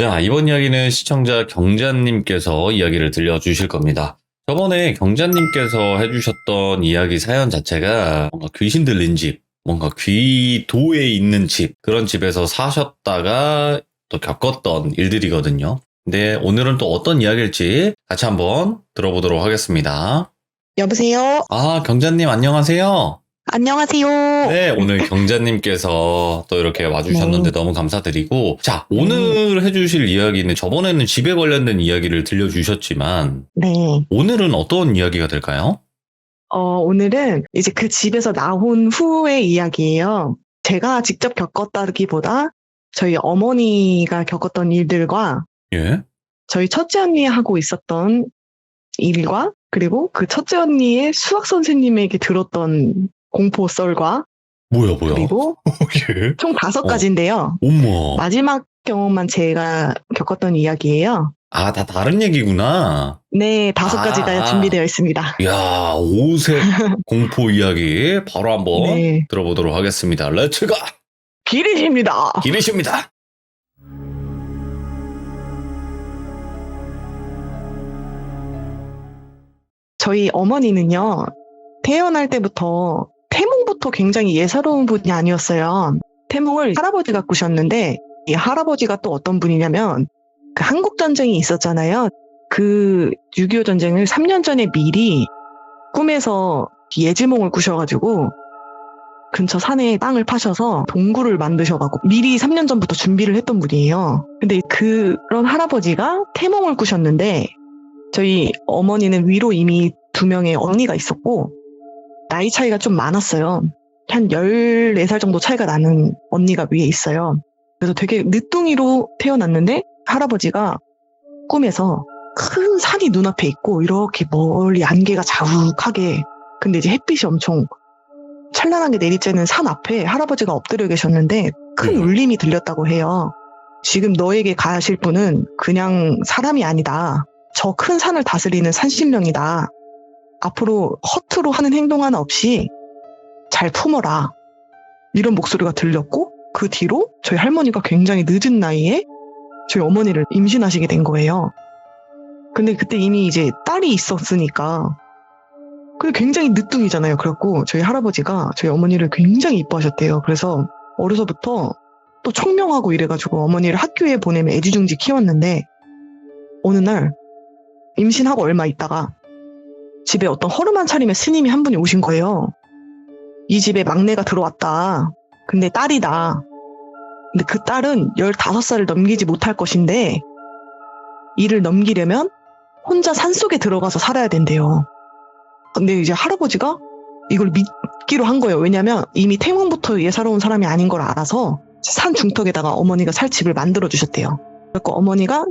자, 이번 이야기는 시청자 경자님께서 이야기를 들려주실 겁니다. 저번에 경자님께서 해주셨던 이야기 사연 자체가 뭔가 귀신 들린 집, 뭔가 귀도에 있는 집, 그런 집에서 사셨다가 또 겪었던 일들이거든요. 근데 오늘은 또 어떤 이야기일지 같이 한번 들어보도록 하겠습니다. 여보세요? 아, 경자님 안녕하세요. 안녕하세요. 네, 오늘 경자님께서 또 이렇게 와주셨는데 너무 감사드리고, 자, 오늘 해주실 이야기는 저번에는 집에 관련된 이야기를 들려주셨지만, 네. 오늘은 어떤 이야기가 될까요? 오늘은 이제 그 집에서 나온 후의 이야기예요. 제가 직접 겪었다기보다 저희 어머니가 겪었던 일들과 예? 저희 첫째 언니하고 있었던 일과 그리고 그 첫째 언니의 수학 선생님에게 들었던 공포 썰과 뭐야? 그리고 예? 총 5가지인데요. 어머. 마지막 경험만 제가 겪었던 이야기예요. 아, 다 다른 얘기구나. 네, 5가지가 준비되어 있습니다. 이야, 오색 공포 이야기 바로 한번 네. 들어보도록 하겠습니다. 렛츠고! 기리십니다. 기리십니다. 저희 어머니는요, 태어날 때부터 태몽부터 굉장히 예사로운 분이 아니었어요. 태몽을 할아버지가 꾸셨는데, 이 할아버지가 또 어떤 분이냐면, 그 한국전쟁이 있었잖아요. 그 6.25 전쟁을 3년 전에 미리 꿈에서 예지몽을 꾸셔가지고, 근처 산에 땅을 파셔서 동굴을 만드셔가지고 미리 3년 전부터 준비를 했던 분이에요. 근데 그런 할아버지가 태몽을 꾸셨는데, 저희 어머니는 위로 이미 2명의 언니가 있었고 나이 차이가 좀 많았어요. 한 14살 정도 차이가 나는 언니가 위에 있어요. 그래서 되게 늦둥이로 태어났는데 할아버지가 꿈에서 큰 산이 눈앞에 있고 이렇게 멀리 안개가 자욱하게, 근데 이제 햇빛이 엄청 찬란하게 내리쬐는 산 앞에 할아버지가 엎드려 계셨는데 큰 울림이 들렸다고 해요. 지금 너에게 가실 분은 그냥 사람이 아니다. 저 큰 산을 다스리는 산신령이다. 앞으로 허투루 하는 행동 하나 없이 잘 품어라. 이런 목소리가 들렸고, 그 뒤로 저희 할머니가 굉장히 늦은 나이에 저희 어머니를 임신하시게 된 거예요. 근데 그때 이미 이제 딸이 있었으니까, 근데 굉장히 늦둥이잖아요. 그래갖고 저희 할아버지가 저희 어머니를 굉장히 이뻐하셨대요. 그래서 어려서부터 또 청명하고 이래가지고 어머니를 학교에 보내면 애지중지 키웠는데, 어느 날 임신하고 얼마 있다가 집에 어떤 허름한 차림의 스님이 한 분이 오신 거예요. 이 집에 막내가 들어왔다. 근데 딸이다. 근데 그 딸은 15살을 넘기지 못할 것인데 이를 넘기려면 혼자 산속에 들어가서 살아야 된대요. 근데 이제 할아버지가 이걸 믿기로 한 거예요. 왜냐면 이미 태몽부터 예사로운 사람이 아닌 걸 알아서 산 중턱에다가 어머니가 살 집을 만들어 주셨대요. 그래서 어머니가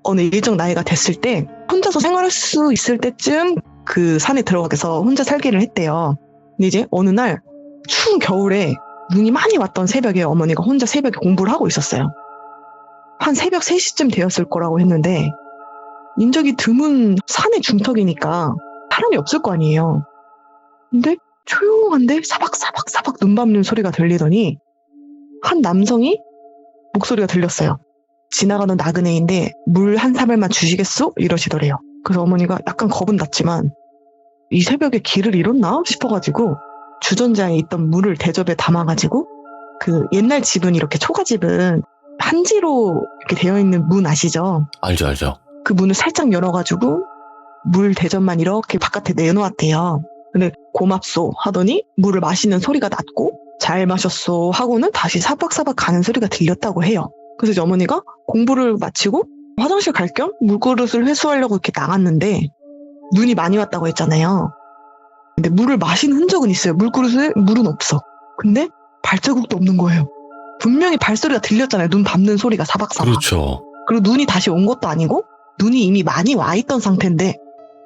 어느 일정 나이가 됐을 때 혼자서 생활할 수 있을 때쯤 그 산에 들어가서 혼자 살기를 했대요. 근데 이제 어느 날 추운 겨울에 눈이 많이 왔던 새벽에 어머니가 혼자 새벽에 공부를 하고 있었어요. 한 새벽 3시쯤 되었을 거라고 했는데 인적이 드문 산의 중턱이니까 사람이 없을 거 아니에요. 근데 조용한데 사박사박 눈 밟는 소리가 들리더니 한 남성이 목소리가 들렸어요. 지나가는 나그네인데 물 한 사발만 주시겠소? 이러시더래요. 그래서 어머니가 약간 겁은 났지만 이 새벽에 길을 잃었나 싶어가지고 주전자에 있던 물을 대접에 담아가지고, 그 옛날 집은 이렇게 초가집은 한지로 이렇게 되어 있는 문 아시죠? 알죠. 그 문을 살짝 열어가지고 물 대접만 이렇게 바깥에 내놓았대요. 근데 고맙소 하더니 물을 마시는 소리가 났고, 잘 마셨소 하고는 다시 사박사박 가는 소리가 들렸다고 해요. 그래서 이제 어머니가 공부를 마치고 화장실 갈 겸 물그릇을 회수하려고 이렇게 나갔는데 눈이 많이 왔다고 했잖아요. 근데 물을 마신 흔적은 있어요. 물그릇에 물은 없어. 근데 발자국도 없는 거예요. 분명히 발소리가 들렸잖아요. 눈 밟는 소리가 사박사박. 그렇죠. 그리고 눈이 다시 온 것도 아니고 눈이 이미 많이 와 있던 상태인데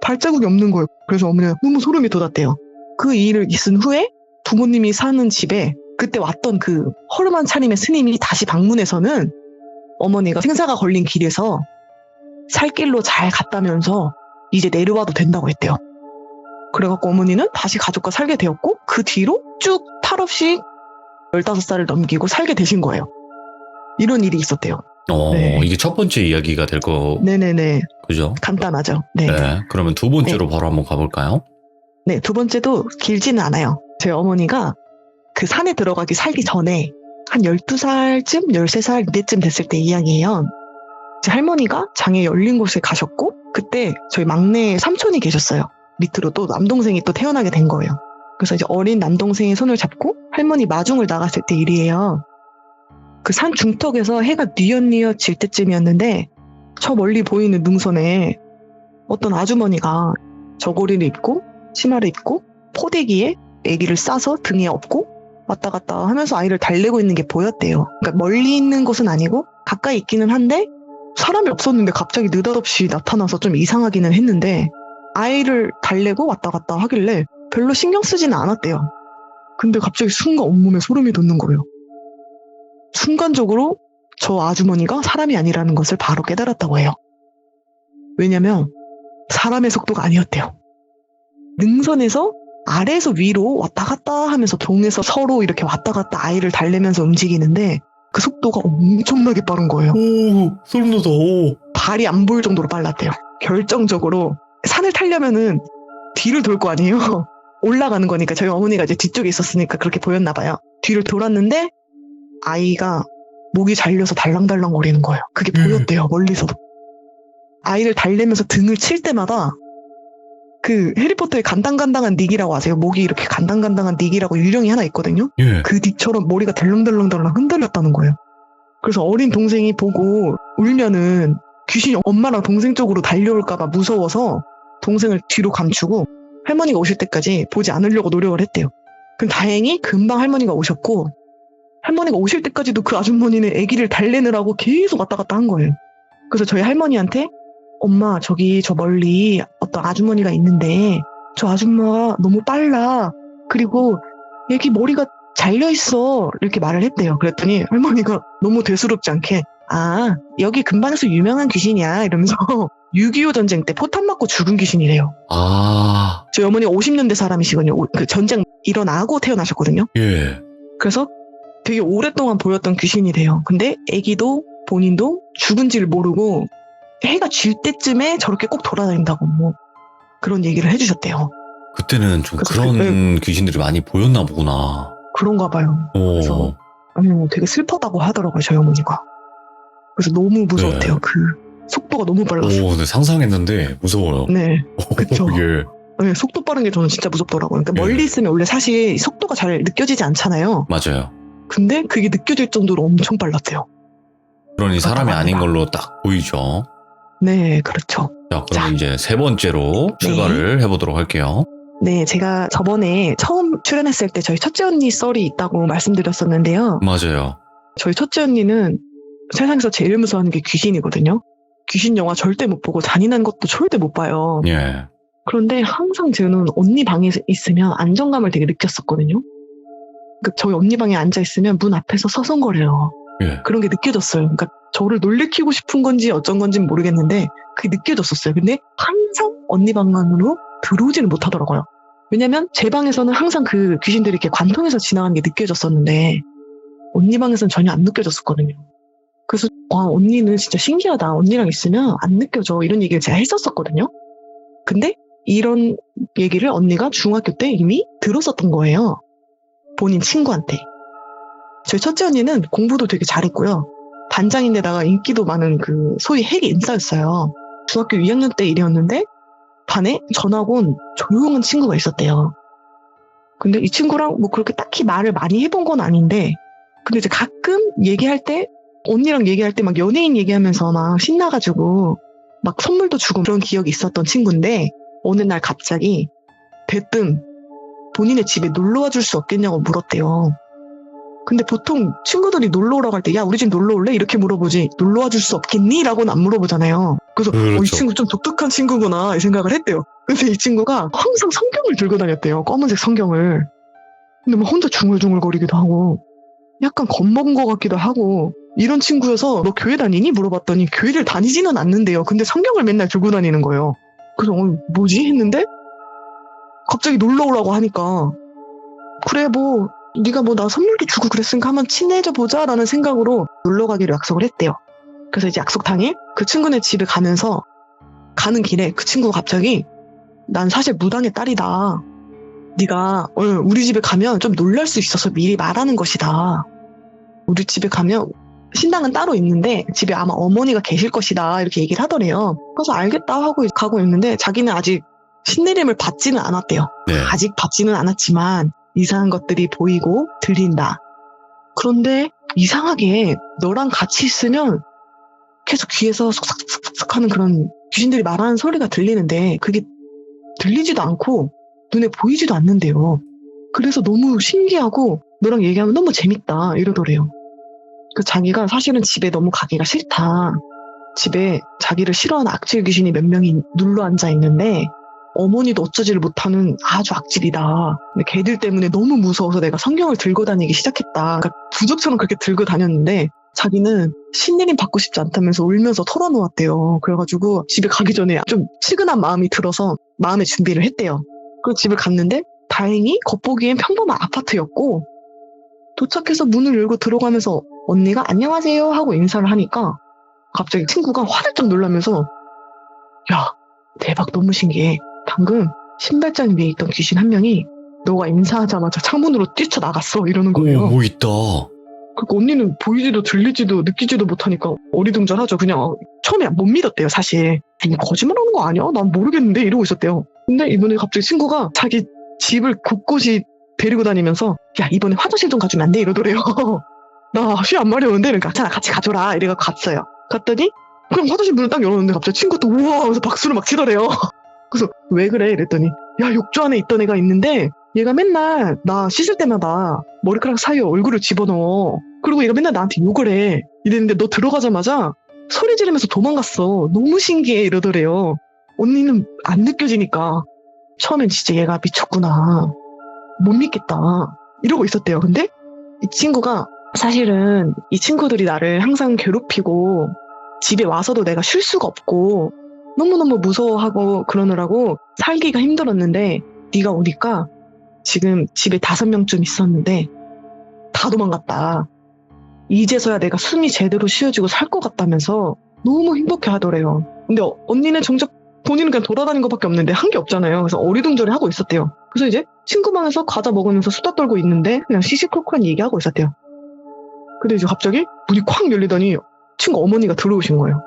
발자국이 없는 거예요. 그래서 어머니가 너무 소름이 돋았대요. 그 일을 있은 후에 부모님이 사는 집에 그때 왔던 그 허름한 차림의 스님이 다시 방문해서는 어머니가 생사가 걸린 길에서 살길로 잘 갔다면서 이제 내려와도 된다고 했대요. 그래갖고 어머니는 다시 가족과 살게 되었고, 그 뒤로 쭉 탈 없이 15살을 넘기고 살게 되신 거예요. 이런 일이 있었대요. 네. 이게 첫 번째 이야기가 될 거, 네네네. 그죠? 간단하죠. 네. 네. 그러면 두 번째로 바로 한번 가볼까요? 네, 두 번째도 길지는 않아요. 제 어머니가 그 산에 들어가기 살기 전에 한 12살쯤, 13살 이때쯤 됐을 때 이야기예요. 제 할머니가 장에 열린 곳에 가셨고 그때 저희 막내 삼촌이 계셨어요. 밑으로 또 남동생이 또 태어나게 된 거예요. 그래서 이제 어린 남동생의 손을 잡고 할머니 마중을 나갔을 때 일이에요. 그 산 중턱에서 해가 뉘엿뉘엿 질 때쯤이었는데 저 멀리 보이는 능선에 어떤 아주머니가 저고리를 입고 치마를 입고 포대기에 아기를 싸서 등에 업고 왔다 갔다 하면서 아이를 달래고 있는 게 보였대요. 그러니까 멀리 있는 곳은 아니고 가까이 있기는 한데 사람이 없었는데 갑자기 느닷없이 나타나서 좀 이상하기는 했는데 아이를 달래고 왔다 갔다 하길래 별로 신경 쓰지는 않았대요. 근데 갑자기 순간 온몸에 소름이 돋는 거예요. 순간적으로 저 아주머니가 사람이 아니라는 것을 바로 깨달았다고 해요. 왜냐면 사람의 속도가 아니었대요. 능선에서 아래에서 위로 왔다 갔다 하면서 동에서 서로 이렇게 왔다 갔다 아이를 달래면서 움직이는데 그 속도가 엄청나게 빠른 거예요. 오, 소름 돋아. 발이 안 보일 정도로 빨랐대요. 결정적으로 산을 타려면은 뒤를 돌 거 아니에요. 올라가는 거니까 저희 어머니가 이제 뒤쪽에 있었으니까 그렇게 보였나 봐요. 뒤를 돌았는데 아이가 목이 잘려서 달랑달랑 거리는 거예요. 그게 보였대요. 멀리서도. 아이를 달래면서 등을 칠 때마다 그 해리포터의 간당간당한 닉이라고 아세요? 목이 이렇게 간당간당한 닉이라고 유령이 하나 있거든요. 예. 그 닉처럼 머리가 덜렁덜렁덜렁 흔들렸다는 거예요. 그래서 어린 동생이 보고 울면은 귀신이 엄마랑 동생 쪽으로 달려올까봐 무서워서 동생을 뒤로 감추고 할머니가 오실 때까지 보지 않으려고 노력을 했대요. 그럼 다행히 금방 할머니가 오셨고 할머니가 오실 때까지도 그 아주머니는 아기를 달래느라고 계속 왔다 갔다 한 거예요. 그래서 저희 할머니한테 엄마 저기 저 멀리 어떤 아주머니가 있는데 저 아줌마가 너무 빨라. 그리고 애기 머리가 잘려있어. 이렇게 말을 했대요. 그랬더니 할머니가 너무 대수롭지 않게 아 여기 근방에서 유명한 귀신이야 이러면서 6.25 전쟁 때 포탄 맞고 죽은 귀신이래요. 아, 저희 어머니가 50년대 사람이시거든요. 그 전쟁 일어나고 태어나셨거든요. 예. 그래서 되게 오랫동안 보였던 귀신이래요. 근데 애기도 본인도 죽은지를 모르고 해가 질 때쯤에 저렇게 꼭 돌아다닌다고 뭐 그런 얘기를 해주셨대요. 그때는 좀 그래서 그런 귀신들이 많이 보였나 보구나. 그런가 봐요. 오. 그래서 되게 슬퍼다고 하더라고요. 저희 어머니가. 그래서 너무 무서웠대요. 네. 그 속도가 너무 빨랐어요. 오, 네, 상상했는데 무서워요. 네. 그쵸. 예. 네, 속도 빠른 게 저는 진짜 무섭더라고요. 그러니까 멀리 있으면 원래 사실 속도가 잘 느껴지지 않잖아요. 맞아요. 근데 그게 느껴질 정도로 엄청 빨랐대요. 그러니 사람이 그렇다고 아닌 합니다. 걸로 딱 보이죠. 네, 그렇죠. 자, 그럼 자. 이제 세 번째로 출발을 해보도록 할게요. 네, 제가 저번에 처음 출연했을 때 저희 첫째 언니 썰이 있다고 말씀드렸었는데요. 맞아요. 저희 첫째 언니는 세상에서 제일 무서워하는 게 귀신이거든요. 귀신 영화 절대 못 보고 잔인한 것도 절대 못 봐요. 예. 그런데 항상 저는 언니 방에 있으면 안정감을 되게 느꼈었거든요. 그러니까 저희 언니 방에 앉아 있으면 문 앞에서 서성거려요. 예. 그런 게 느껴졌어요. 그러니까 저를 놀래키고 싶은 건지 어쩐 건지는 모르겠는데 그게 느껴졌었어요. 근데 항상 언니 방 안으로 들어오지는 못하더라고요. 왜냐면 제 방에서는 항상 그 귀신들이 이렇게 관통해서 지나가는 게 느껴졌었는데 언니 방에서는 전혀 안 느껴졌었거든요. 그래서 와 언니는 진짜 신기하다. 언니랑 있으면 안 느껴져. 이런 얘기를 제가 했었거든요. 근데 이런 얘기를 언니가 중학교 때 이미 들었었던 거예요. 본인 친구한테. 저희 첫째 언니는 공부도 되게 잘했고요. 반장인데다가 인기도 많은 그 소위 핵 인싸였어요. 중학교 2학년 때 일이었는데 반에 전학 온 조용한 친구가 있었대요. 근데 이 친구랑 뭐 그렇게 딱히 말을 많이 해본 건 아닌데 근데 이제 가끔 얘기할 때 언니랑 얘기할 때 막 연예인 얘기하면서 막 신나가지고 막 선물도 주고 그런 기억이 있었던 친구인데 어느 날 갑자기 대뜸 본인의 집에 놀러와 줄 수 없겠냐고 물었대요. 근데 보통 친구들이 놀러 오라고 할 때 야 우리 집 놀러 올래? 이렇게 물어보지 놀러와 줄 수 없겠니? 라고는 안 물어보잖아요. 그래서 그렇죠. 이 친구 좀 독특한 친구구나 이 생각을 했대요. 근데 이 친구가 항상 성경을 들고 다녔대요. 검은색 성경을. 근데 막 혼자 중얼중얼거리기도 하고 약간 겁먹은 것 같기도 하고 이런 친구여서 너 교회 다니니? 물어봤더니 교회를 다니지는 않는데요. 근데 성경을 맨날 들고 다니는 거예요. 그래서 뭐지? 했는데 갑자기 놀러 오라고 하니까 그래 뭐 네가 뭐 나 선물도 주고 그랬으니까 한번 친해져 보자 라는 생각으로 놀러 가기로 약속을 했대요. 그래서 이제 약속 당일 그 친구네 집에 가면서 가는 길에 그 친구가 갑자기 난 사실 무당의 딸이다. 네가 우리 집에 가면 좀 놀랄 수 있어서 미리 말하는 것이다. 우리 집에 가면 신당은 따로 있는데 집에 아마 어머니가 계실 것이다. 이렇게 얘기를 하더래요. 그래서 알겠다 하고 가고 있는데 자기는 아직 신내림을 받지는 않았대요. 네. 아직 받지는 않았지만 이상한 것들이 보이고 들린다. 그런데 이상하게 너랑 같이 있으면 계속 귀에서 쏙쏙쏙쏙 하는 그런 귀신들이 말하는 소리가 들리는데 그게 들리지도 않고 눈에 보이지도 않는데요. 그래서 너무 신기하고 너랑 얘기하면 너무 재밌다 이러더래요. 그 자기가 사실은 집에 너무 가기가 싫다. 집에 자기를 싫어하는 악질 귀신이 몇 명이 눌러 앉아 있는데 어머니도 어쩌지를 못하는 아주 악질이다. 근데 걔들 때문에 너무 무서워서 내가 성경을 들고 다니기 시작했다. 그러니까 부적처럼 그렇게 들고 다녔는데 자기는 신내림 받고 싶지 않다면서 울면서 털어놓았대요. 그래가지고 집에 가기 전에 좀 측은한 마음이 들어서 마음의 준비를 했대요. 그리고 집을 갔는데 다행히 겉보기엔 평범한 아파트였고 도착해서 문을 열고 들어가면서 언니가 안녕하세요 하고 인사를 하니까 갑자기 친구가 화들짝 놀라면서 야 대박 너무 신기해. 방금 신발장 위에 있던 귀신 한 명이 너가 인사하자마자 창문으로 뛰쳐나갔어 이러는 거예요. 뭐 있다. 그러니까 언니는 보이지도 들리지도 느끼지도 못하니까 어리둥절하죠. 그냥 처음에 못 믿었대요 사실. 거짓말하는 거 아니야? 난 모르겠는데 이러고 있었대요. 근데 이번에 갑자기 친구가 자기 집을 곳곳이 데리고 다니면서 야 이번에 화장실 좀 가주면 안 돼? 이러더래요. 나 쉬 안 마려운데 그러니까 괜찮아 같이 가줘라 이래갖고 갔어요. 갔더니 그럼 화장실 문을 딱 열었는데 갑자기 친구가 또 우와 하면서 박수를 막 치더래요. 그래서 왜 그래? 이랬더니 야 욕조 안에 있던 애가 있는데 얘가 맨날 나 씻을 때마다 머리카락 사이에 얼굴을 집어넣어. 그리고 얘가 맨날 나한테 욕을 해. 이랬는데 너 들어가자마자 소리 지르면서 도망갔어. 너무 신기해 이러더래요. 언니는 안 느껴지니까 처음엔 진짜 얘가 미쳤구나. 못 믿겠다. 이러고 있었대요. 근데 이 친구가 사실은 이 친구들이 나를 항상 괴롭히고 집에 와서도 내가 쉴 수가 없고 너무너무 무서워하고 그러느라고 살기가 힘들었는데 네가 오니까 지금 집에 5명쯤 있었는데 다 도망갔다. 이제서야 내가 숨이 제대로 쉬어지고 살 것 같다면서 너무 행복해 하더래요. 근데 언니는 정작 본인은 그냥 돌아다닌 것밖에 없는데 한 게 없잖아요. 그래서 어리둥절해 하고 있었대요. 그래서 이제 친구 방에서 과자 먹으면서 수다 떨고 있는데 그냥 시시콜콜한 얘기하고 있었대요. 근데 이제 갑자기 문이 콱 열리더니 친구 어머니가 들어오신 거예요.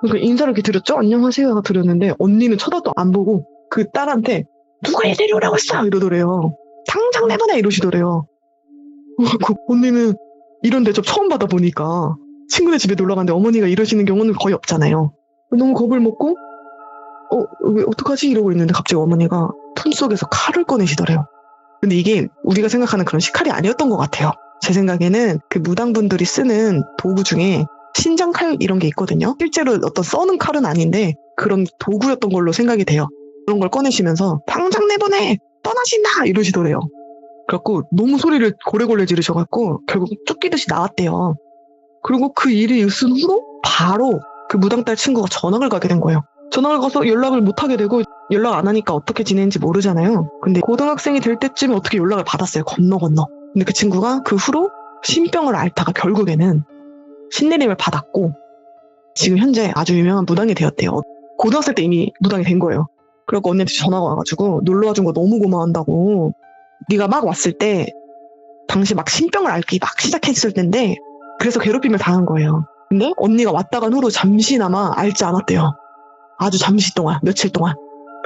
그러니까 인사를 이렇게 드렸죠? 안녕하세요 하고 드렸는데 언니는 쳐다도 안 보고 그 딸한테 누가 얘 데려오라고 했어? 이러더래요. 당장 내보내 이러시더래요. 그 언니는 이런 대접 처음 받아보니까 친구네 집에 놀러 갔는데 어머니가 이러시는 경우는 거의 없잖아요. 너무 겁을 먹고 왜 어떡하지? 이러고 있는데 갑자기 어머니가 품속에서 칼을 꺼내시더래요. 근데 이게 우리가 생각하는 그런 식칼이 아니었던 것 같아요. 제 생각에는 그 무당분들이 쓰는 도구 중에 신장칼 이런 게 있거든요. 실제로 어떤 써는 칼은 아닌데 그런 도구였던 걸로 생각이 돼요. 그런 걸 꺼내시면서 당장 내보내! 떠나신다! 이러시더래요. 그래갖고 너무 소리를 고래고래 지르셔갖고 결국 쫓기듯이 나왔대요. 그리고 그 일이 있은 후로 바로 그 무당딸 친구가 전학을 가게 된 거예요. 전학을 가서 연락을 못하게 되고 연락 안 하니까 어떻게 지내는지 모르잖아요. 근데 고등학생이 될 때쯤에 어떻게 연락을 받았어요. 건너. 근데 그 친구가 그 후로 신병을 앓다가 결국에는 신내림을 받았고 지금 현재 아주 유명한 무당이 되었대요. 고등학생 때 이미 무당이 된 거예요. 그래갖고 언니한테 전화가 와가지고 놀러와준 거 너무 고마워한다고. 네가 막 왔을 때 당시 막 신병을 앓기 막 시작했을 텐데 그래서 괴롭힘을 당한 거예요. 근데 언니가 왔다 간 후로 잠시나마 앓지 않았대요. 아주 잠시 동안, 며칠 동안.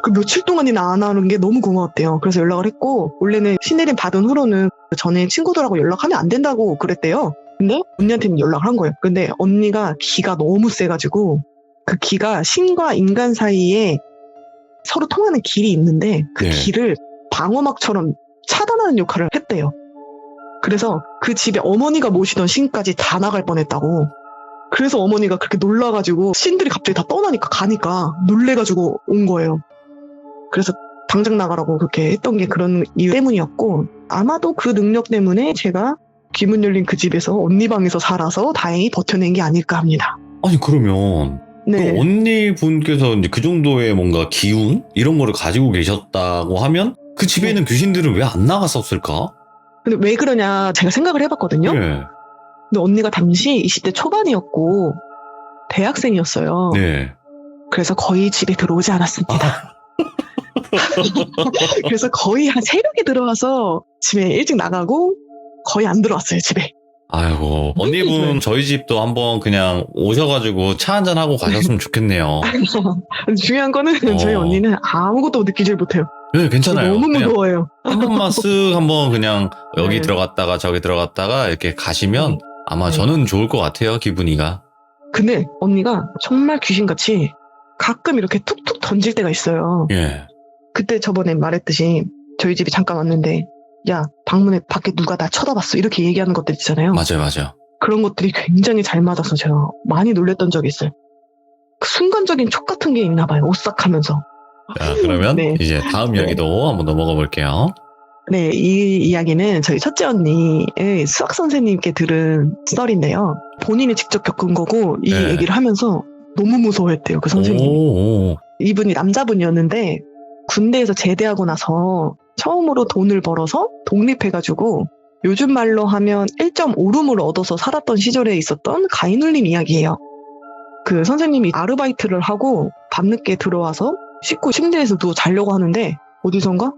그 며칠 동안이나 안 하는 게 너무 고마웠대요. 그래서 연락을 했고 원래는 신내림 받은 후로는 전에 친구들하고 연락하면 안 된다고 그랬대요. 근데 언니한테는 연락을 한 거예요. 근데 언니가 기가 너무 세가지고 그 기가 신과 인간 사이에 서로 통하는 길이 있는데 그 네. 길을 방어막처럼 차단하는 역할을 했대요. 그래서 그 집에 어머니가 모시던 신까지 다 나갈 뻔했다고. 그래서 어머니가 그렇게 놀라가지고 신들이 갑자기 다 떠나니까 가니까 놀래가지고 온 거예요. 그래서 당장 나가라고 그렇게 했던 게 그런 이유 때문이었고 아마도 그 능력 때문에 제가 귀문 열린 그 집에서 언니 방에서 살아서 다행히 버텨낸 게 아닐까 합니다. 아니 그러면 네. 그 언니 분께서 이제 그 정도의 뭔가 기운 이런 거를 가지고 계셨다고 하면 그 집에 있는 귀신들은 왜 안 나갔었을까? 근데 왜 그러냐 제가 생각을 해봤거든요. 예. 근데 언니가 당시 20대 초반이었고 대학생이었어요. 네. 그래서 거의 집에 들어오지 않았습니다. 그래서 거의 한 새벽에 들어와서 집에 일찍 나가고 거의 안 들어왔어요, 집에. 아이고, 언니분 저희 집도 한번 그냥 오셔가지고 차 한잔 하고 가셨으면 좋겠네요. 중요한 거는 저희 언니는 아무것도 느끼질 못해요. 네, 괜찮아요. 너무 그냥 무서워요. 한 번만 쓱 한번 그냥 여기 네. 들어갔다가 저기 들어갔다가 이렇게 가시면 아마 네. 저는 좋을 것 같아요, 기분이가. 근데 언니가 정말 귀신같이 가끔 이렇게 툭툭 던질 때가 있어요. 예. 그때 저번에 말했듯이 저희 집에 잠깐 왔는데 야, 방문에 밖에 누가 나 쳐다봤어 이렇게 얘기하는 것들 있잖아요. 맞아요. 그런 것들이 굉장히 잘 맞아서 제가 많이 놀랬던 적이 있어요. 그 순간적인 촉 같은 게 있나 봐요. 오싹하면서. 자, 그러면 네. 이제 다음 이야기도 한번 넘어가 볼게요. 네, 이 이야기는 저희 첫째 언니의 수학 선생님께 들은 썰인데요. 본인이 직접 겪은 거고 이 네. 얘기를 하면서 너무 무서워했대요. 그 선생님이. 오. 이분이 남자분이었는데 군대에서 제대하고 나서 처음으로 돈을 벌어서 독립해가지고 요즘 말로 하면 1.5룸을 얻어서 살았던 시절에 있었던 가인울림 이야기예요. 그 선생님이 아르바이트를 하고 밤늦게 들어와서 씻고 침대에서 누워 자려고 하는데 어디선가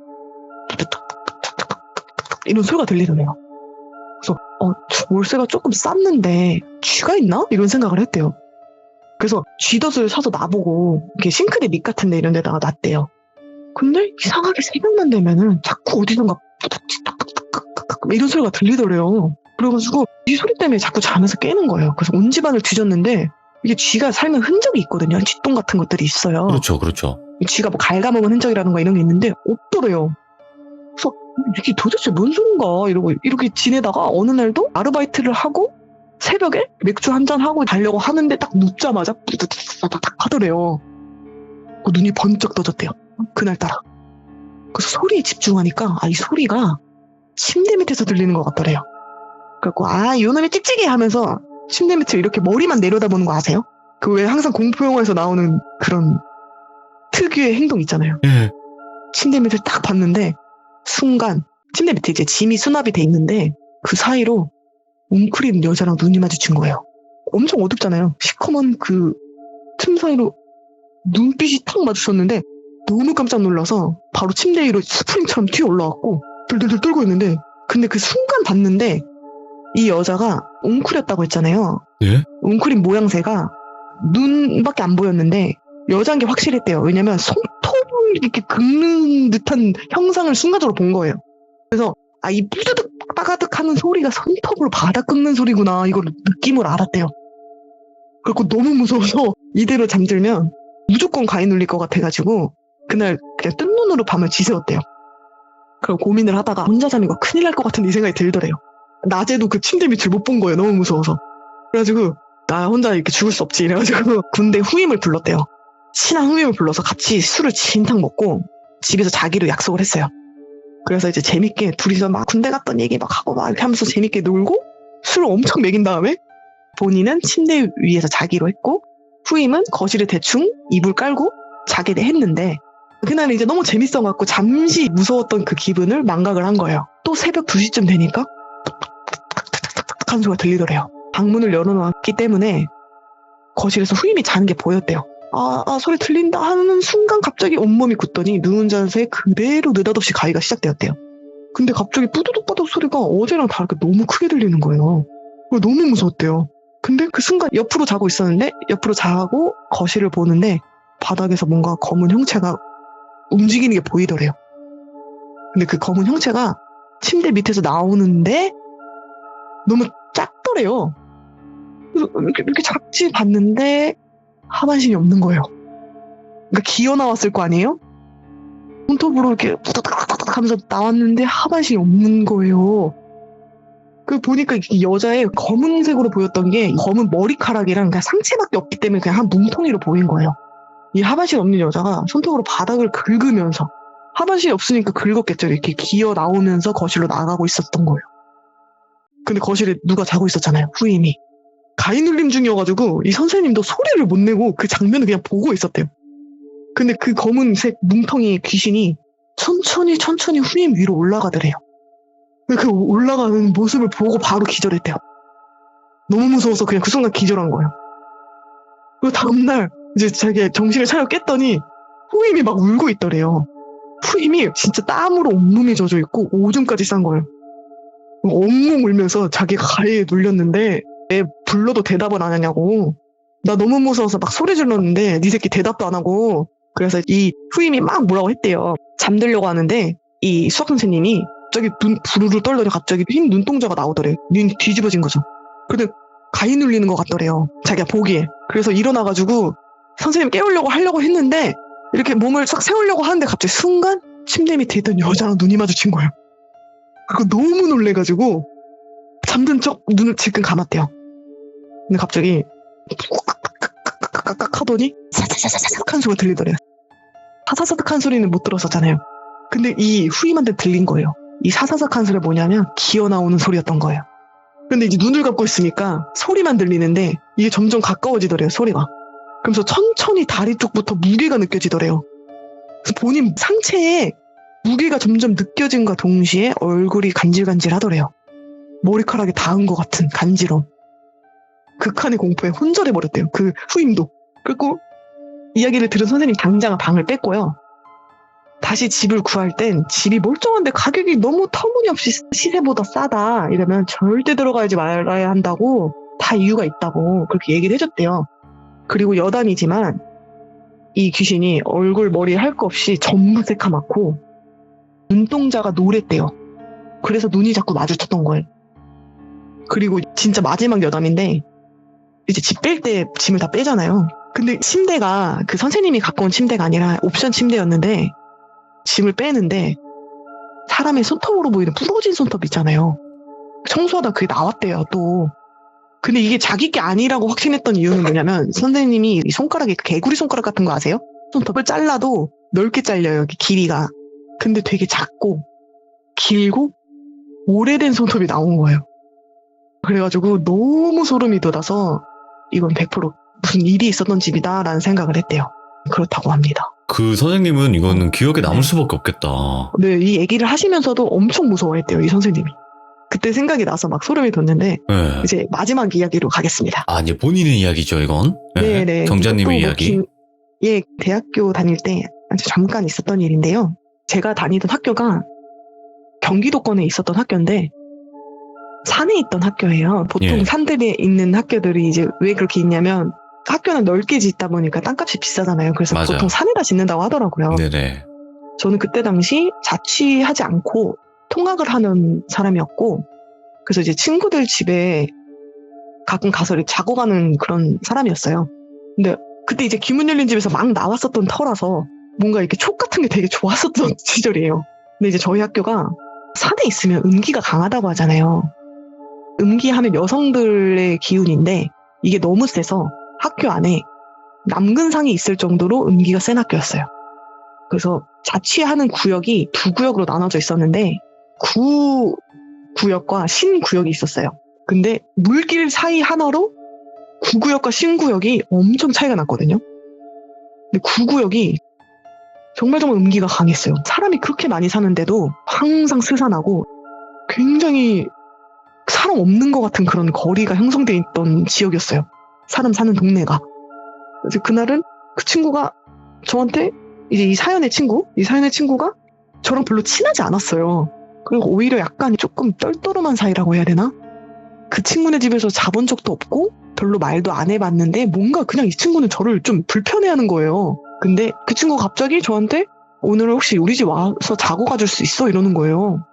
이런 소리가 들리더래요. 그래서 월세가 조금 쌌는데 쥐가 있나? 이런 생각을 했대요. 그래서 쥐덫을 사서 놔보고 이렇게 싱크대 밑 같은 데 이런 데다가 놨대요. 근데 이상하게 새벽만 되면은 자꾸 어디선가 이런 소리가 들리더래요. 그래가지고 이 소리 때문에 자꾸 자면서 깨는 거예요. 그래서 온 집안을 뒤졌는데 이게 쥐가 살면 흔적이 있거든요. 쥐똥 같은 것들이 있어요. 그렇죠. 쥐가 뭐 갉아먹은 흔적이라는 거 이런 게 있는데 없더래요. 그래서 이게 도대체 뭔 소린가 이러고 이렇게 지내다가 어느 날도 아르바이트를 하고 새벽에 맥주 한잔 하고 자려고 하는데 딱 눕자마자 뿌드드드드닥 하더래요. 그 눈이 번쩍 떠졌대요. 그날따라. 그래서 소리에 집중하니까 이 소리가 침대 밑에서 들리는 것 같더래요. 그래갖고 요놈이 찍찍이 하면서 침대 밑을 이렇게 머리만 내려다보는 거 아세요? 그 왜 항상 공포영화에서 나오는 그런 특유의 행동 있잖아요. 예. 침대 밑을 딱 봤는데 순간 침대 밑에 이제 짐이 수납이 돼 있는데 그 사이로 웅크린 여자랑 눈이 마주친 거예요. 엄청 어둡잖아요. 시커먼 그 틈 사이로 눈빛이 탁 마주쳤는데 너무 깜짝 놀라서 바로 침대 위로 스프링처럼 튀어 올라왔고 들들들 떨고 있는데 근데 그 순간 봤는데 이 여자가 웅크렸다고 했잖아요. 예? 웅크린 모양새가 눈밖에 안 보였는데 여자인 게 확실했대요. 왜냐면 손톱을 이렇게 긁는 듯한 형상을 순간적으로 본 거예요. 그래서 이 뿌드득 빠가득 하는 소리가 손톱으로 바닥 긁는 소리구나 이걸 느낌을 알았대요. 그래서 너무 무서워서 이대로 잠들면 무조건 가위 눌릴 것 같아가지고 그날 그냥 뜬 눈으로 밤을 지새웠대요. 그리고 고민을 하다가 혼자 자면 이거 큰일 날 것 같은 이 생각이 들더래요. 낮에도 그 침대 밑을 못 본 거예요. 너무 무서워서. 그래가지고 나 혼자 이렇게 죽을 수 없지 이래가지고 군대 후임을 불렀대요. 친한 후임을 불러서 같이 술을 진탕 먹고 집에서 자기로 약속을 했어요. 그래서 이제 재밌게 둘이서 막 군대 갔던 얘기 막 하고 막 이렇게 하면서 재밌게 놀고 술을 엄청 먹인 다음에 본인은 침대 위에서 자기로 했고 후임은 거실에 대충 이불 깔고 자게 했는데 그날은 이제 너무 재밌어갖고 잠시 무서웠던 그 기분을 망각을 한 거예요. 또 새벽 2시쯤 되니까 탁탁탁탁탁 하는 소리가 들리더래요. 방문을 열어놨기 때문에 거실에서 후임이 자는 게 보였대요. 소리 들린다 하는 순간 갑자기 온몸이 굳더니 누운 자세에 그대로 느닷없이 가위가 시작되었대요. 근데 갑자기 뿌두둑빠둑 소리가 어제랑 다르게 너무 크게 들리는 거예요. 너무 무서웠대요. 근데 그 순간 옆으로 자고 있었는데 옆으로 자고 거실을 보는데 바닥에서 뭔가 검은 형체가 움직이는 게 보이더래요. 근데 그 검은 형체가 침대 밑에서 나오는데 너무 작더래요. 그래서 이렇게 작지 봤는데 하반신이 없는 거예요. 그러니까 기어 나왔을 거 아니에요? 손톱으로 이렇게 부다닥다닥 하면서 나왔는데 하반신이 없는 거예요. 그 보니까 이 여자의 검은색으로 보였던 게 검은 머리카락이랑 그냥 상체밖에 없기 때문에 그냥 한 뭉텅이로 보인 거예요. 이 하반신 없는 여자가 손톱으로 바닥을 긁으면서 하반신이 없으니까 긁었겠죠. 이렇게 기어 나오면서 거실로 나가고 있었던 거예요. 근데 거실에 누가 자고 있었잖아요. 후임이. 가위눌림 중이어가지고 이 선생님도 소리를 못 내고 그 장면을 그냥 보고 있었대요. 근데 그 검은색 뭉텅이 귀신이 천천히 후임 위로 올라가더래요. 그 올라가는 모습을 보고 바로 기절했대요. 너무 무서워서 그냥 그 순간 기절한 거예요. 그 다음날 이제 자기 정신을 차려 깼더니 후임이 막 울고 있더래요. 후임이 진짜 땀으로 온몸이 젖어 있고 오줌까지 싼 거예요. 엉엉 울면서 자기가 가해에 눌렸는데 왜 불러도 대답을 안 하냐고. 나 너무 무서워서 막 소리 질렀는데 네 새끼 대답도 안 하고. 그래서 이 후임이 막 뭐라고 했대요. 잠들려고 하는데 이 수학 선생님이 갑자기 눈 부르르 떨더니 갑자기 흰 눈동자가 나오더래. 눈이 뒤집어진 거죠. 근데 가위 눌리는 것 같더래요. 자기가 보기에. 그래서 일어나가지고 선생님 깨우려고 하려고 했는데 이렇게 몸을 싹 세우려고 하는데 갑자기 순간 침대 밑에 있던 여자랑 눈이 마주친 거예요. 그거 너무 놀래가지고 잠든 척 눈을 질끈 감았대요. 근데 갑자기 깍깍깍깍깍깍 하더니 사사사사삭 소리가 들리더래요. 사사삭 소리는 못 들었었잖아요. 근데 이 후임한테 들린 거예요. 이 사사삭 소리가 뭐냐면 기어 나오는 소리였던 거예요. 근데 이제 눈을 감고 있으니까 소리만 들리는데 이게 점점 가까워지더래요, 소리가. 그러면서 천천히 다리 쪽부터 무게가 느껴지더래요. 그래서 본인 상체에 무게가 점점 느껴진과 동시에 얼굴이 간질간질 하더래요. 머리카락이 닿은 것 같은 간지럼. 극한의 공포에 혼절해버렸대요. 그 후임도. 그리고 이야기를 들은 선생님 당장 방을 뺐고요. 다시 집을 구할 땐 집이 멀쩡한데 가격이 너무 터무니없이 시세보다 싸다. 이러면 절대 들어가지 말아야 한다고 다 이유가 있다고 그렇게 얘기를 해줬대요. 그리고 여담이지만 이 귀신이 얼굴 머리 할 거 없이 전부 새카맣고 눈동자가 노랬대요. 그래서 눈이 자꾸 마주쳤던 거예요. 그리고 진짜 마지막 여담인데 이제 집 뺄 때 짐을 다 빼잖아요. 근데 침대가 그 선생님이 갖고 온 침대가 아니라 옵션 침대였는데 짐을 빼는데 사람의 손톱으로 보이는 부러진 손톱 있잖아요. 청소하다 그게 나왔대요 또. 근데 이게 자기 게 아니라고 확신했던 이유는 뭐냐면 선생님이 이 손가락이 개구리 손가락 같은 거 아세요? 손톱을 잘라도 넓게 잘려요, 여기 길이가. 근데 되게 작고 길고 오래된 손톱이 나온 거예요. 그래가지고 너무 소름이 돋아서 이건 100% 무슨 일이 있었던 집이다라는 생각을 했대요. 그렇다고 합니다. 그 선생님은 이거는 기억에 남을 수밖에 없겠다. 네, 이 얘기를 하시면서도 엄청 무서워했대요, 이 선생님이. 그때 생각이 나서 막 소름이 돋는데 네. 이제 마지막 이야기로 가겠습니다. 아, 이제 본인의 이야기죠, 이건? 네. 네. 경자님의 이야기. 예, 대학교 다닐 때 아주 잠깐 있었던 일인데요. 제가 다니던 학교가 경기도권에 있었던 학교인데 산에 있던 학교예요. 보통 예. 산들에 있는 학교들이 이제 왜 그렇게 있냐면 학교는 넓게 짓다 보니까 땅값이 비싸잖아요. 그래서 맞아요. 보통 산에다 짓는다고 하더라고요. 네네. 저는 그때 당시 자취하지 않고 통학을 하는 사람이었고 그래서 이제 친구들 집에 가끔 가서 이렇게 자고 가는 그런 사람이었어요. 근데 그때 이제 기문 열린 집에서 막 나왔었던 터라서 뭔가 이렇게 촉 같은 게 되게 좋았었던 시절이에요. 근데 이제 저희 학교가 산에 있으면 음기가 강하다고 하잖아요. 음기하면 여성들의 기운인데 이게 너무 세서 학교 안에 남근상이 있을 정도로 음기가 센 학교였어요. 그래서 자취하는 구역이 두 구역으로 나눠져 있었는데 구구역과 신구역이 있었어요. 근데 물길 사이 하나로 구구역과 신구역이 엄청 차이가 났거든요. 근데 구구역이 정말 음기가 강했어요. 사람이 그렇게 많이 사는데도 항상 스산하고 굉장히 사람 없는 것 같은 그런 거리가 형성되어 있던 지역이었어요. 사람 사는 동네가. 그래서 그날은 그 친구가 저한테 이제 이 사연의 친구가 저랑 별로 친하지 않았어요. 그리고 오히려 약간 조금 떨떠름한 사이라고 해야 되나? 그 친구네 집에서 자본 적도 없고 별로 말도 안 해봤는데 뭔가 그냥 이 친구는 저를 좀 불편해하는 거예요. 근데 그 친구가 갑자기 저한테 오늘 혹시 우리 집 와서 자고 가줄 수 있어? 이러는 거예요.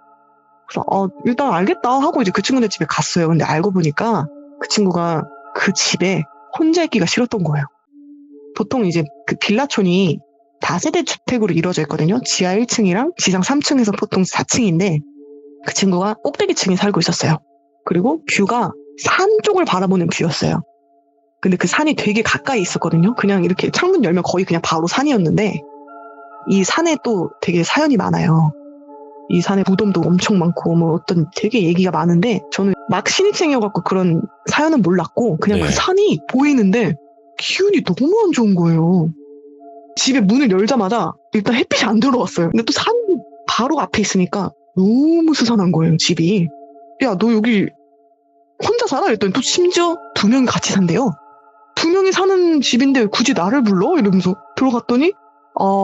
그래서 일단 알겠다 하고 이제 그 친구네 집에 갔어요. 근데 알고 보니까 그 친구가 그 집에 혼자 있기가 싫었던 거예요. 보통 이제 그 빌라촌이 다세대 주택으로 이루어져 있거든요. 지하 1층이랑 지상 3층에서 보통 4층인데 그 친구가 꼭대기층에 살고 있었어요. 그리고 뷰가 산 쪽을 바라보는 뷰였어요. 근데 그 산이 되게 가까이 있었거든요. 그냥 이렇게 창문 열면 거의 그냥 바로 산이었는데 이 산에 또 되게 사연이 많아요. 이 산에 무덤도 엄청 많고 뭐 어떤 되게 얘기가 많은데 저는 막 신입생이어갖고 그런 사연은 몰랐고 그냥 네. 그 산이 보이는데 기운이 너무 안 좋은 거예요. 집에 문을 열자마자 일단 햇빛이 안 들어왔어요. 근데 또 산 바로 앞에 있으니까 너무 스산한 거예요, 집이. 야, 너 여기 혼자 살아? 이랬더니 또 심지어 2명이 같이 산대요. 두 명이 사는 집인데 왜 굳이 나를 불러? 이러면서 들어갔더니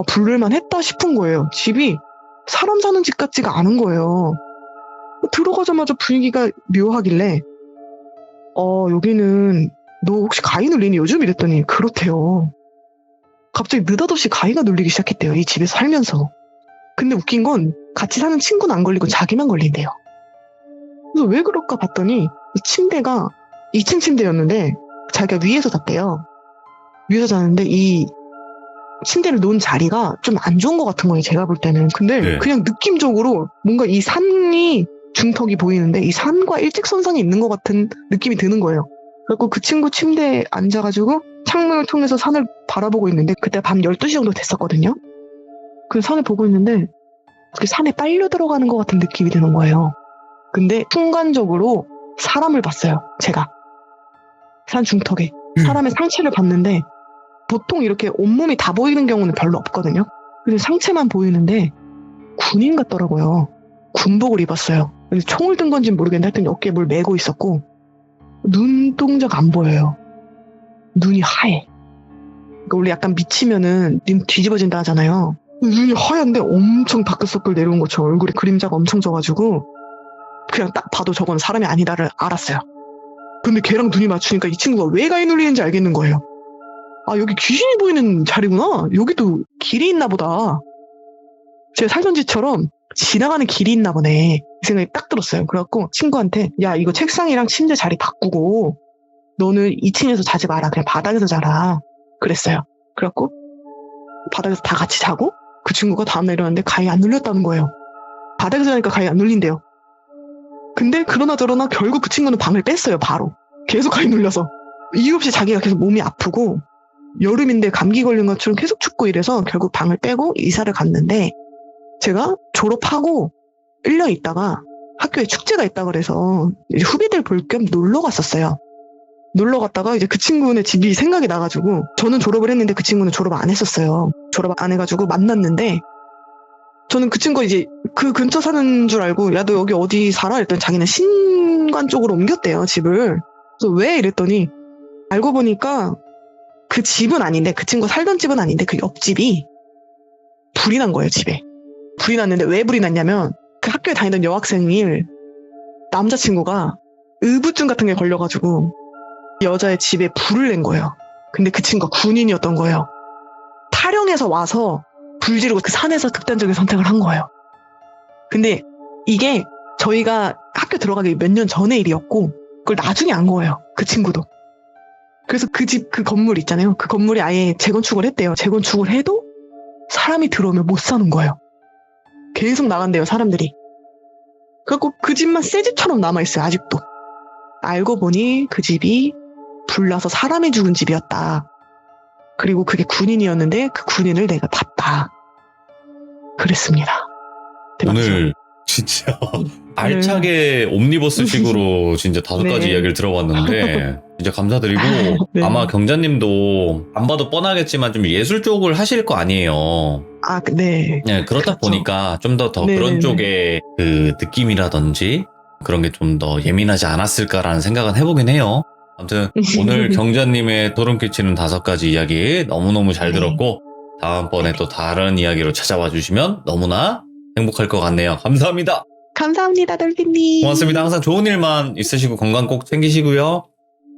부를만 했다 싶은 거예요. 집이 사람 사는 집 같지가 않은 거예요. 들어가자마자 분위기가 묘하길래 여기는 너 혹시 가위 눌리니 요즘? 이랬더니 그렇대요. 갑자기 느닷없이 가위가 눌리기 시작했대요. 이 집에 살면서. 근데 웃긴 건 같이 사는 친구는 안 걸리고 자기만 걸린대요. 그래서 왜 그럴까 봤더니 이 침대가 2층 침대였는데 자기가 위에서 잤대요. 위에서 자는데 이 침대를 놓은 자리가 좀 안 좋은 것 같은 거예요. 제가 볼 때는. 근데 네. 그냥 느낌적으로 뭔가 이 산이 중턱이 보이는데 이 산과 일직선상에 있는 것 같은 느낌이 드는 거예요. 그래서 그 친구 침대에 앉아가지고 창문을 통해서 산을 바라보고 있는데 그때 밤 12시 정도 됐었거든요. 그 산을 보고 있는데 그 산에 빨려 들어가는 것 같은 느낌이 드는 거예요. 근데 순간적으로 사람을 봤어요. 제가. 산 중턱에 사람의 상체를 봤는데 보통 이렇게 온몸이 다 보이는 경우는 별로 없거든요. 그래서 상체만 보이는데 군인 같더라고요. 군복을 입었어요. 그래서 총을 든 건지 모르겠는데 하여튼 어깨에 뭘 메고 있었고 눈동자가 안 보여요. 눈이 하얘. 그러니까 원래 약간 미치면은 눈 뒤집어진다 하잖아요. 눈이 하얀데 엄청 다크서클 내려온 것처럼 얼굴에 그림자가 엄청 져가지고 그냥 딱 봐도 저건 사람이 아니다를 알았어요. 근데 걔랑 눈이 맞추니까 이 친구가 왜 가위 눌리는지 알겠는 거예요. 여기 귀신이 보이는 자리구나. 여기도 길이 있나 보다. 제가 살던 집처럼 지나가는 길이 있나 보네. 이 생각이 딱 들었어요. 그래갖고 친구한테 야 이거 책상이랑 침대 자리 바꾸고 너는 2층에서 자지 마라. 그냥 바닥에서 자라. 그랬어요. 그래갖고 바닥에서 다 같이 자고 그 친구가 다음날 일어났는데 가위 안 눌렸다는 거예요. 바닥에서 자니까 가위 안 눌린대요. 근데 그러나 저러나 결국 그 친구는 방을 뺐어요. 바로. 계속 가위 눌려서. 이유 없이 자기가 계속 몸이 아프고 여름인데 감기 걸린 것처럼 계속 춥고 이래서 결국 방을 빼고 이사를 갔는데 제가 졸업하고 1년 있다가 학교에 축제가 있다 그래서 이제 후배들 볼 겸 놀러 갔었어요. 놀러 갔다가 이제 그 친구네 집이 생각이 나가지고 저는 졸업을 했는데 그 친구는 졸업 안 했었어요. 졸업 안 해가지고 만났는데 저는 그 친구가 이제 그 근처 사는 줄 알고 야 너 여기 어디 살아? 이랬더니 자기는 신관 쪽으로 옮겼대요 집을. 그래서 왜? 이랬더니 알고 보니까 그 집은 아닌데 그 친구 살던 집은 아닌데 그 옆집이 불이 난 거예요. 집에. 불이 났는데 왜 불이 났냐면 그 학교에 다니던 여학생이 남자친구가 의부증 같은 게 걸려가지고 여자의 집에 불을 낸 거예요. 근데 그 친구가 군인이었던 거예요. 탈영해서 와서 불 지르고 그 산에서 극단적인 선택을 한 거예요. 근데 이게 저희가 학교 들어가기 몇 년 전의 일이었고 그걸 나중에 안 거예요. 그 친구도. 그래서 그 집, 그 건물 있잖아요. 그 건물이 아예 재건축을 했대요. 재건축을 해도 사람이 들어오면 못 사는 거예요. 계속 나간대요, 사람들이. 그래갖고 그 집만 새 집처럼 남아있어요, 아직도. 알고 보니 그 집이 불나서 사람이 죽은 집이었다. 그리고 그게 군인이었는데 그 군인을 내가 봤다. 그랬습니다. 대박이죠? 오늘 진짜 알차게 옴니버스식으로 진짜 5가지 네. 이야기를 들어봤는데 진짜 감사드리고 네. 아마 경자님도 안 봐도 뻔하겠지만 좀 예술 쪽을 하실 거 아니에요. 네. 네, 그렇다 그렇죠. 보니까 좀 더 네, 그런 네, 쪽의 그 느낌이라든지 그런 게 좀 더 예민하지 않았을까라는 생각은 해보긴 해요. 아무튼 오늘 경자님의 소름 끼치는 5가지 이야기 너무너무 잘 네. 들었고 다음번에 또 다른 이야기로 찾아와 주시면 너무나 행복할 것 같네요. 감사합니다. 감사합니다, 돌피님. 고맙습니다. 항상 좋은 일만 있으시고 건강 꼭 챙기시고요.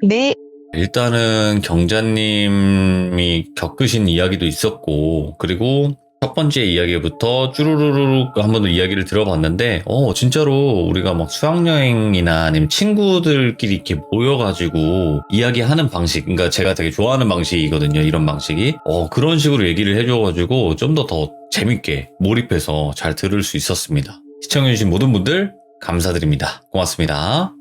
네. 일단은 경자님이 겪으신 이야기도 있었고 그리고 첫 번째 이야기부터 쭈루루루 한 번 더 이야기를 들어봤는데 진짜로 우리가 막 수학여행이나 아니면 친구들끼리 이렇게 모여가지고 이야기하는 방식, 그러니까 제가 되게 좋아하는 방식이거든요. 이런 방식이 그런 식으로 얘기를 해줘가지고 좀 더 재밌게 몰입해서 잘 들을 수 있었습니다. 시청해주신 모든 분들 감사드립니다. 고맙습니다.